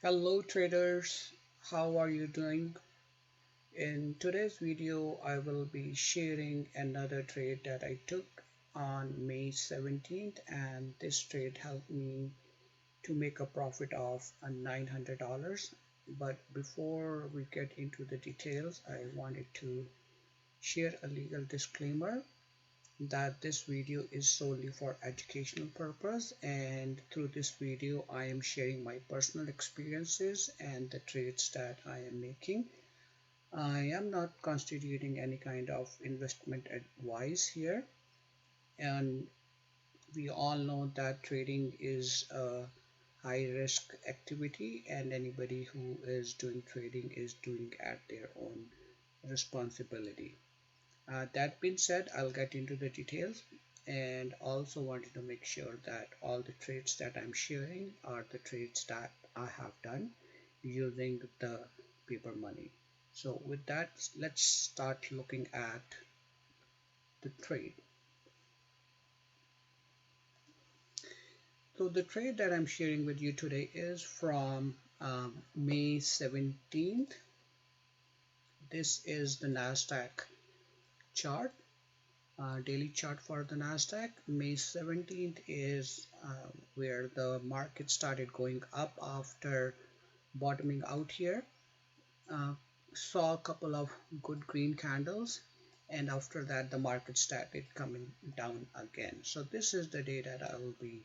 Hello traders, how are you doing? In today's video, I will be sharing another trade that I took on May 17th, and this trade helped me to make a profit of $900. But before we get into the details, I wanted to share a legal disclaimer that this video is solely for educational purpose, and through this video I am sharing my personal experiences and the trades that I am making. I am not constituting any kind of investment advice here, and we all know that trading is a high risk activity, and anybody who is doing trading is doing at their own responsibility. That being said, I'll get into the details and also wanted to make sure that all the trades that I'm sharing are the trades that I have done using the paper money. So with that, let's start looking at the trade. So the trade that I'm sharing with you today is from May 17th. This is the NASDAQ chart, daily chart for the Nasdaq. May 17th is where the market started going up after bottoming out here. Uh, saw a couple of good green candles, and after that the market started coming down again. So this is the day that I will be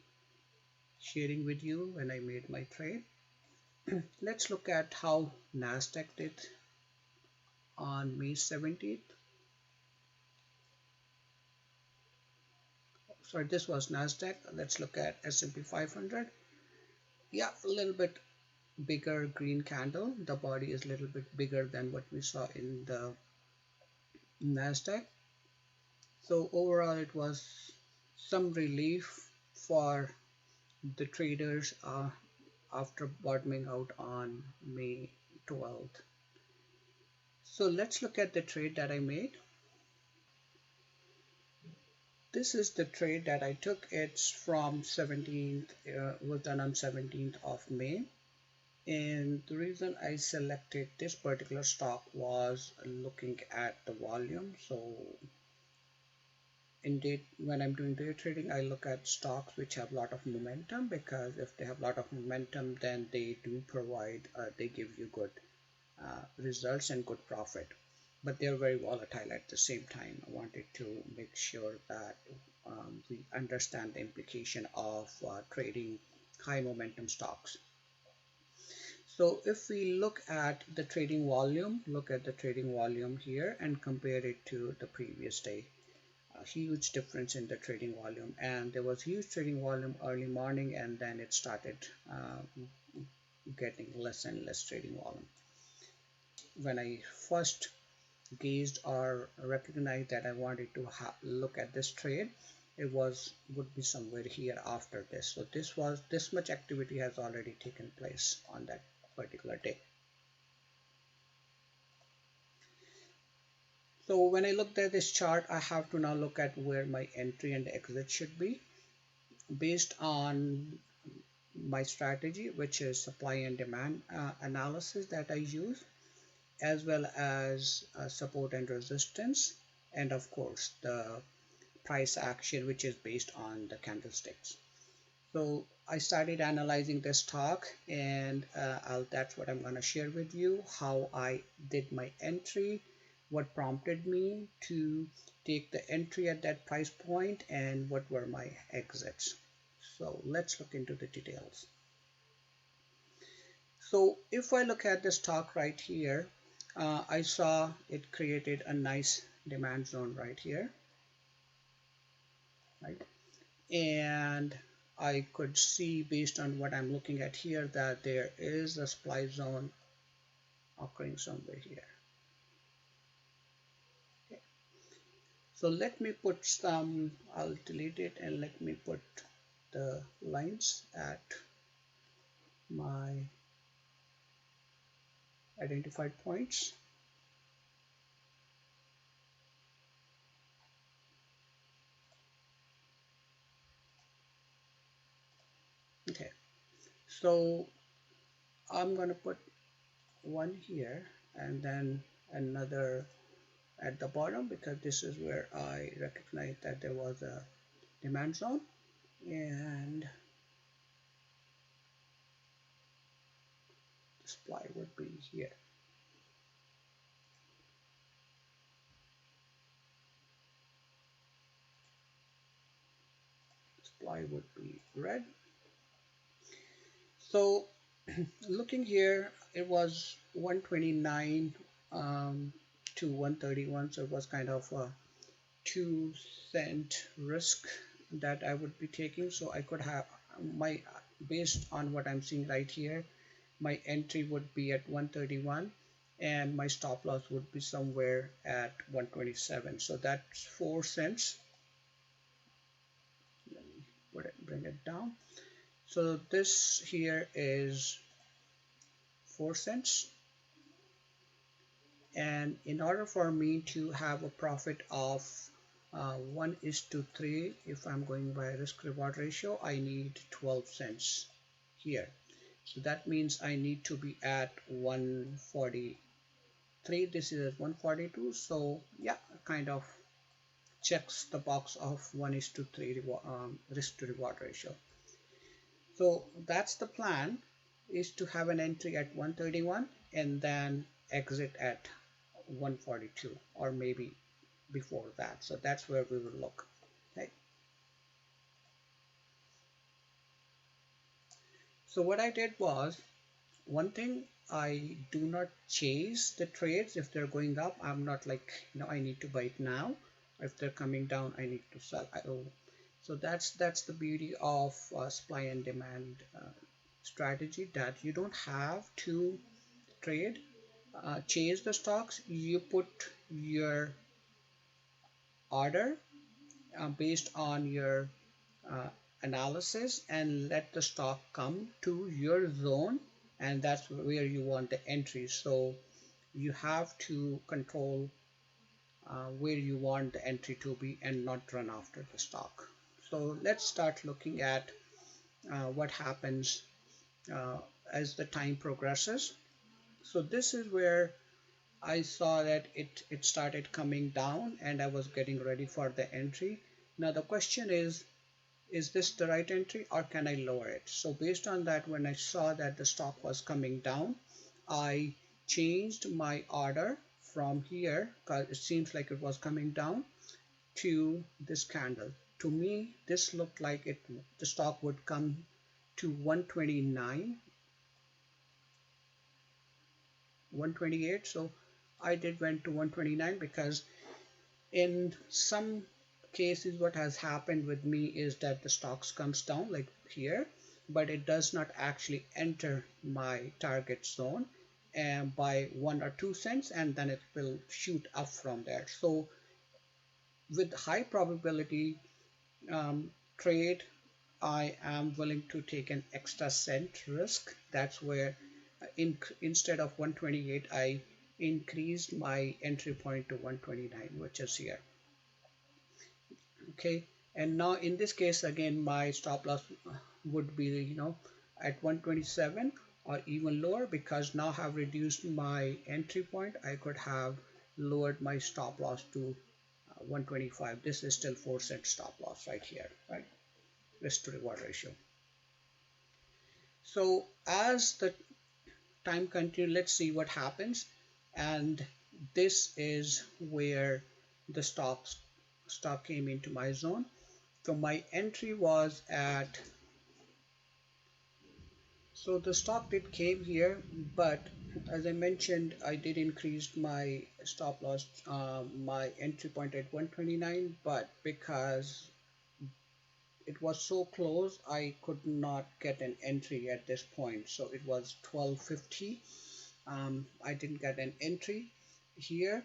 sharing with you when I made my trade. Let's look at how Nasdaq did on May 17th. Sorry, this was Nasdaq. Let's look at S&P 500. Yeah, a little bit bigger green candle. The body is a little bit bigger than what we saw in the Nasdaq. So overall it was some relief for the traders after bottoming out on May 12th. So let's look at the trade that I made. This is the trade that I took. It's from 17th, was done on 17th of May. And the reason I selected this particular stock was looking at the volume. So indeed, when I'm doing day trading, I look at stocks which have a lot of momentum, because if they have a lot of momentum, then they do provide, they give you good results and good profit. But they're very volatile at the same time. I wanted to make sure that we understand the implication of trading high momentum stocks. So if we look at the trading volume, look at the trading volume here and compare it to the previous day. A huge difference in the trading volume, and there was huge trading volume early morning, and then it started getting less and less trading volume. When I first gazed or recognized that I wanted to look at this trade, it would be somewhere here after this. So this much activity has already taken place on that particular day. So when I looked at this chart, I have to now look at where my entry and exit should be based on my strategy, which is supply and demand analysis that I use, as well as support and resistance, and of course the price action, which is based on the candlesticks. So I started analyzing this stock, and that's what I'm going to share with you, how I did my entry, what prompted me to take the entry at that price point, and what were my exits. So let's look into the details. So if I look at the stock right here, I saw it created a nice demand zone right here, right? And I could see, based on what I'm looking at here, that there is a supply zone occurring somewhere here. Okay. So let me put some, I'll delete it and let me put the lines at my identified points. Okay, so I'm gonna put one here and then another at the bottom, because this is where I recognize that there was a demand zone, and the supply would be here. Supply would be red. So looking here, it was 129 to 131, so it was kind of a 2 cent risk that I would be taking. So I could have my, based on what I'm seeing right here, my entry would be at 131 and my stop loss would be somewhere at 127. So that's 4 cents. Let me bring it down. So this here is 4 cents. And in order for me to have a profit of 1:3, if I'm going by risk reward ratio, I need 12 cents here. So that means I need to be at 143. This is at 142. So yeah, kind of checks the box of 1:3 risk to reward ratio. So that's the plan, is to have an entry at 131 and then exit at 142, or maybe before that. So that's where we will look. Okay. So what I did was, one thing, I do not chase the trades. If they're going up, I'm not like, I need to buy it now. If they're coming down, I need to sell. So that's the beauty of supply and demand strategy, that you don't have to trade, chase the stocks. You put your order based on your uh, analysis and let the stock come to your zone, and that's where you want the entry. So you have to control where you want the entry to be and not run after the stock. So let's start looking at what happens uh, as the time progresses. So this is where I saw that it started coming down and I was getting ready for the entry. Now the question is this the right entry or can I lower it? So based on that, when I saw that the stock was coming down, I changed my order from here, because it seems like it was coming down, to this candle. To me, this looked like the stock would come to 129, 128. So I did went to 129, because in some cases what has happened with me is that the stocks comes down like here, but it does not actually enter my target zone and by 1 or 2 cents, and then it will shoot up from there. So with high probability trade, I am willing to take an extra cent risk. That's where instead of 128, I increased my entry point to 129, which is here. Okay, and now in this case again, my stop loss would be at 127 or even lower, because now have reduced my entry point. I could have lowered my stop loss to 125. This is still 4 cent stop loss right here, right? Risk to reward ratio. So as the time continues, let's see what happens. And this is where the stock came into my zone. So my entry was at, so the stock did came here, but as I mentioned, I did increase my stop loss, my entry point at 129, but because it was so close, I could not get an entry at this point. So it was 1250. I didn't get an entry here,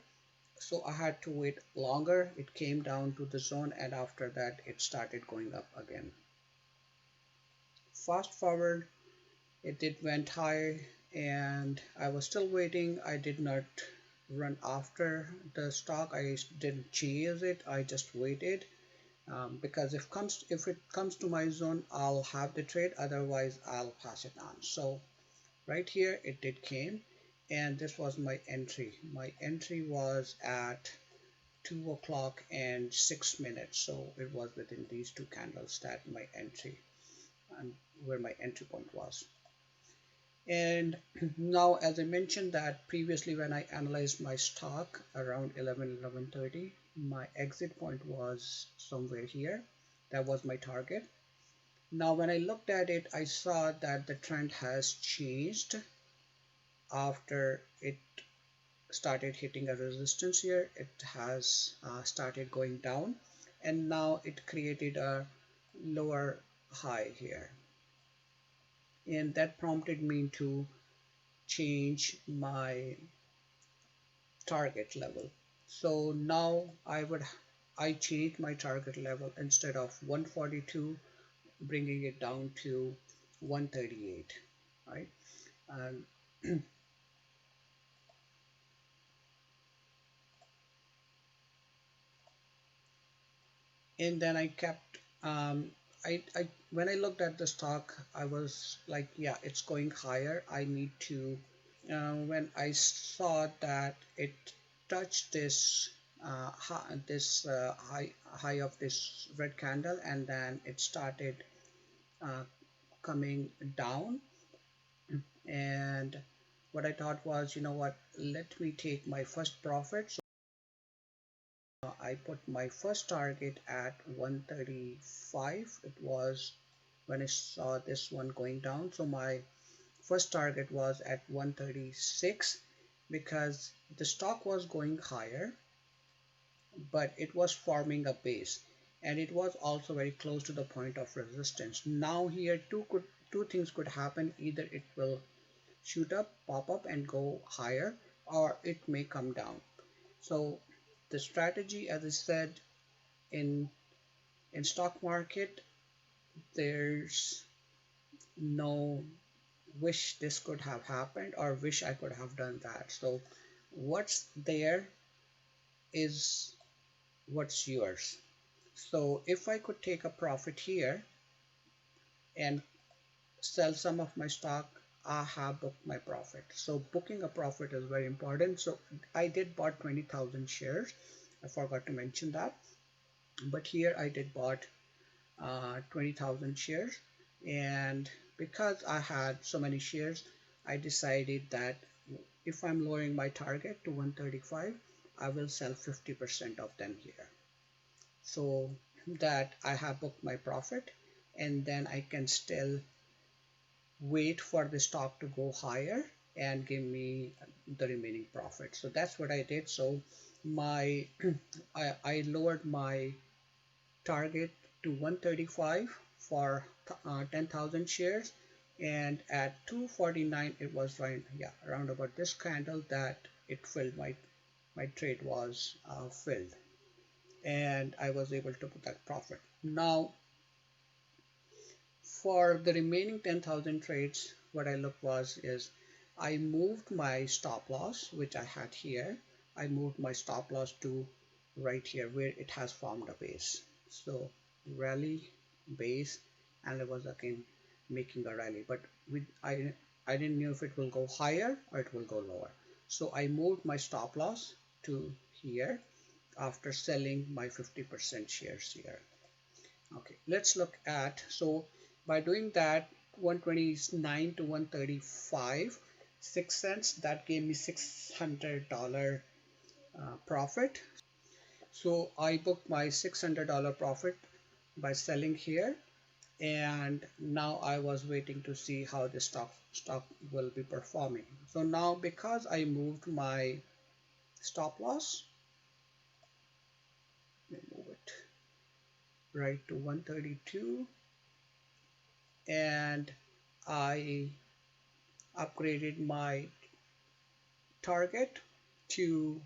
so I had to wait longer. It came down to the zone, and after that it started going up again. Fast forward, it did went high and I was still waiting. I did not run after the stock. I didn't chase it. I just waited, because if it comes to my zone, I'll have the trade. Otherwise, I'll pass it on. So right here it did came, and this was my entry. My entry was at 2 o'clock and 6 minutes, so it was within these two candles that my entry and where my entry point was. And now, as I mentioned that previously, when I analyzed my stock around 11:30, my exit point was somewhere here. That was my target. Now when I looked at it, I saw that the trend has changed after it started hitting a resistance here. It has started going down, and now it created a lower high here, and that prompted me to change my target level. So now I changed my target level. Instead of 142, bringing it down to 138, right? And and then I kept I when I looked at the stock, I was like, yeah, it's going higher. I need to. When I saw that it touched this high of this red candle, and then it started uh, coming down, and what I thought was, you know what, let me take my first profit. So I put my first target at 135. It was when I saw this one going down. So my first target was at 136 because the stock was going higher, but it was forming a base, and it was also very close to the point of resistance. Now here two things could happen. Either it will shoot up, pop up and go higher, or it may come down. So the strategy, as I said, in stock market, there's no wish this could have happened or wish I could have done that. So what's there is what's yours. So if I could take a profit here and sell some of my stock, I have booked my profit. So booking a profit is very important. So I did bought 20,000 shares. I forgot to mention that. But here I did bought 20,000 shares, and because I had so many shares, I decided that if I'm lowering my target to 135, I will sell 50% of them here, so that I have booked my profit, and then I can still wait for the stock to go higher and give me the remaining profit. So that's what I did. So my I lowered my target to 135 for 10,000 shares, and at 249 it was right, yeah, around about this candle that it filled my trade was filled, and I was able to put that profit. Now for the remaining 10,000 trades, what I looked was is I moved my stop loss, which I had here. I moved my stop loss to right here where it has formed a base. So rally, base, and I was again making a rally, but I didn't know if it will go higher or it will go lower. So I moved my stop loss to here after selling my 50% shares here. Okay, let's look at, so by doing that, 129 to 135, 6 cents, that gave me $600 profit. So I booked my $600 profit by selling here, and now I was waiting to see how the stock will be performing. So now because I moved my stop loss, let me move it right to 132, and I upgraded my target to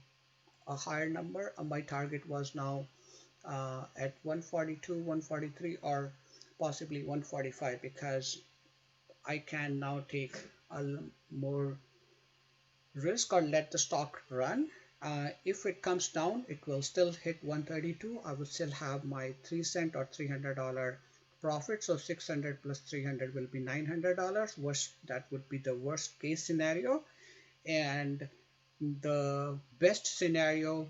a higher number. My target was now at 142, 143, or possibly 145, because I can now take a more risk or let the stock run. If it comes down, it will still hit 132. I will still have my 3 cent or $300 profit. So 600 plus 300 will be $900. Worst, that would be the worst case scenario. And the best scenario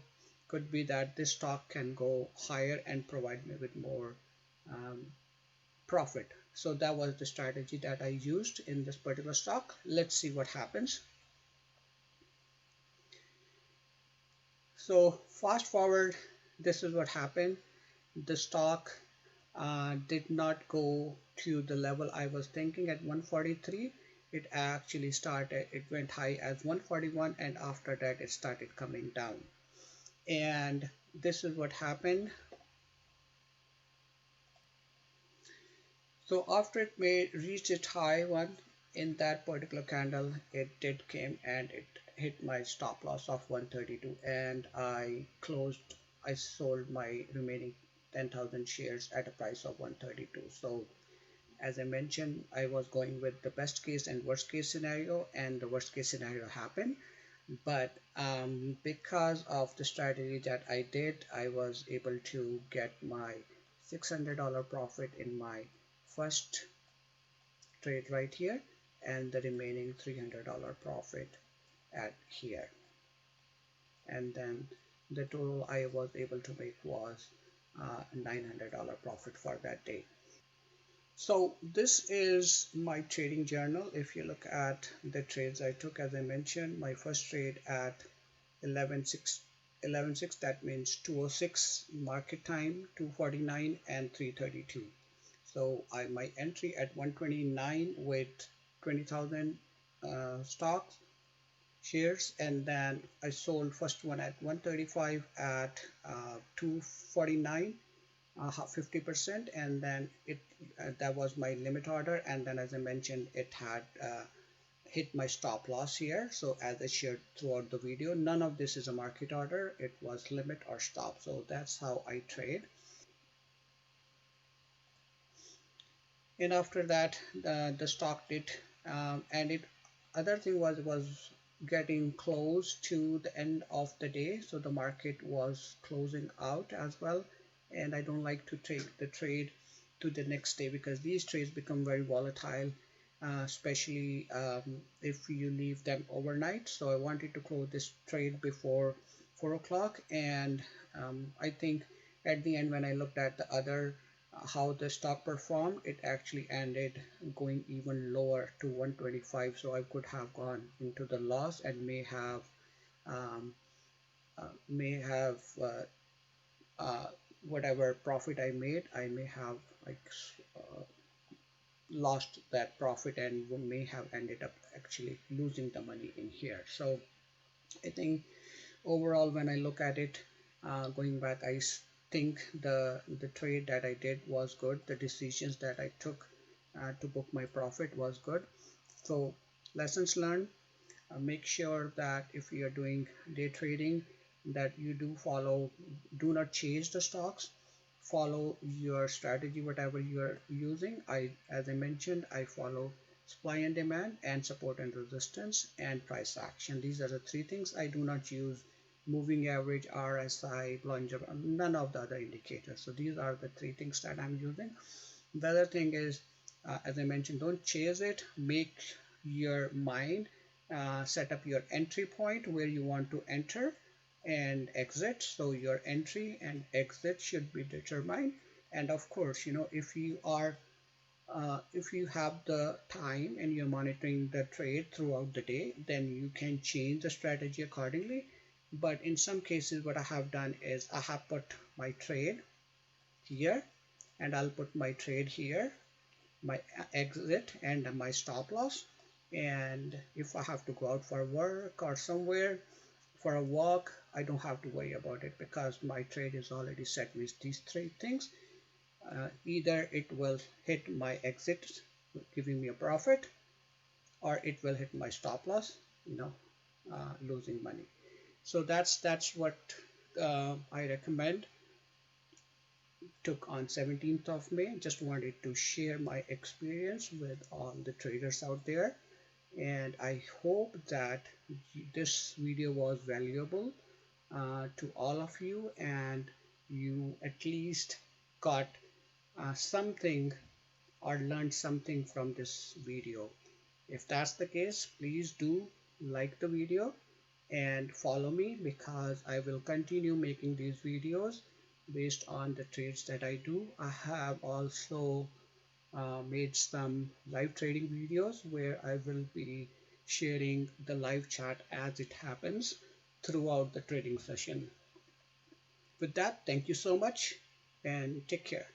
could be that this stock can go higher and provide me with more um, profit. So that was the strategy that I used in this particular stock. Let's see what happens. So fast forward, this is what happened. The stock did not go to the level I was thinking at 143. It actually started, it went high as 141, and after that it started coming down. And this is what happened. So after it reached its high one in that particular candle, it did came and it hit my stop loss of 132, and I sold my remaining 10,000 shares at a price of 132. So as I mentioned, I was going with the best case and worst case scenario, and the worst case scenario happened. But because of the strategy that I did, I was able to get my $600 profit in my first trade right here, and the remaining $300 profit at here. And then the total I was able to make was $900 profit for that day. So this is my trading journal. If you look at the trades I took, as I mentioned, my first trade at 11.6, 11.6, that means 206 market time, 249 and 332. So my entry at 129 with 20,000 stocks shares, and then I sold first one at 135 at 249, 50%, and then it that was my limit order, and then as I mentioned, it had hit my stop loss here. So as I shared throughout the video, none of this is a market order, it was limit or stop. So that's how I trade. And after that the stock did and it other thing was getting close to the end of the day, so the market was closing out as well, and I don't like to take the trade to the next day because these trades become very volatile, especially if you leave them overnight. So I wanted to close this trade before 4 o'clock, and I think at the end when I looked at the other how the stock performed, it actually ended going even lower to 125. So I could have gone into the loss and um, may have whatever profit I made, I may have like uh, lost that profit and may have ended up actually losing the money in here. So I think overall when I look at it, going back, I think the trade that I did was good. The decisions that I took to book my profit was good. So lessons learned, make sure that if you are doing day trading, that you do not chase the stocks, follow your strategy whatever you are using. As I mentioned, I follow supply and demand and support and resistance and price action. These are the three things. I do not use moving average, RSI, Bollinger, none of the other indicators. So these are the three things that I'm using. The other thing is, as I mentioned, don't chase it. Make your mind set up your entry point where you want to enter and exit. So your entry and exit should be determined. And of course, if you have the time and you're monitoring the trade throughout the day, then you can change the strategy accordingly. But in some cases, what I have done is I have put my trade here, and I'll put my trade here, my exit and my stop loss. And if I have to go out for work or somewhere for a walk, I don't have to worry about it because my trade is already set with these three things. Either it will hit my exit, giving me a profit, or it will hit my stop loss, losing money. So that's what I recommend. Took on 17th of May. Just wanted to share my experience with all the traders out there, and I hope that this video was valuable to all of you, and you at least got something or learned something from this video. If that's the case, please do like the video and follow me, because I will continue making these videos based on the trades that I do. I have also made some live trading videos where I will be sharing the live chart as it happens throughout the trading session. With that, thank you so much and take care.